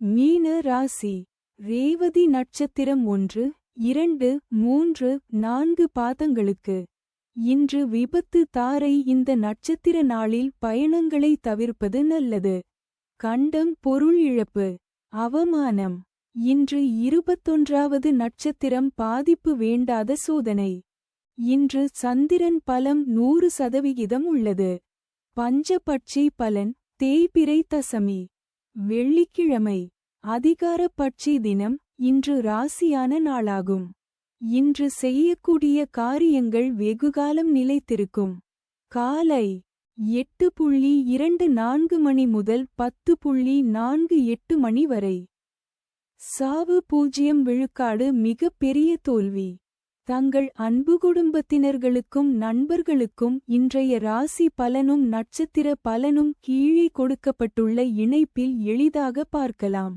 மீன ராசி. ரேவதி நட்சத்திரம் 1, 2, 3, 4 பாதங்களுக்கு. இன்று விபத்து தாரை. இந்த நட்சத்திர நாளில் பயணங்களை தவிர்ப்பது நல்லது. கண்டம் பொருள் இழப்பு. அவமானம். இன்று 21வது நட்சத்திரம் பாதிப்பு வேண்டாத சோதனை. இன்று சந்திரன் பலம் 100% உள்ளது. பஞ்சபட்சி பலன். தேய்பிறை தசமி. வெள்ளிக்கிழமை. அதிகார பட்சி தினம். இன்று ராசியான நாளாகும். இன்று செய்யக்கூடிய காரியங்கள் வெகுகாலம் நிலைத்திருக்கும். காலை 8:24 மணி முதல் 10:48 மணி வரை. சாவு 0 விழுக்காடு. மிக பெரிய தோல்வி. தங்கள் அன்பு குடும்பத்தினர்களுக்கும் நண்பர்களுக்கும் இன்றைய ராசி பலனும் நட்சத்திர பலனும் கீழே கொடுக்கப்பட்டுள்ள இணைப்பில் எளிதாக பார்க்கலாம்.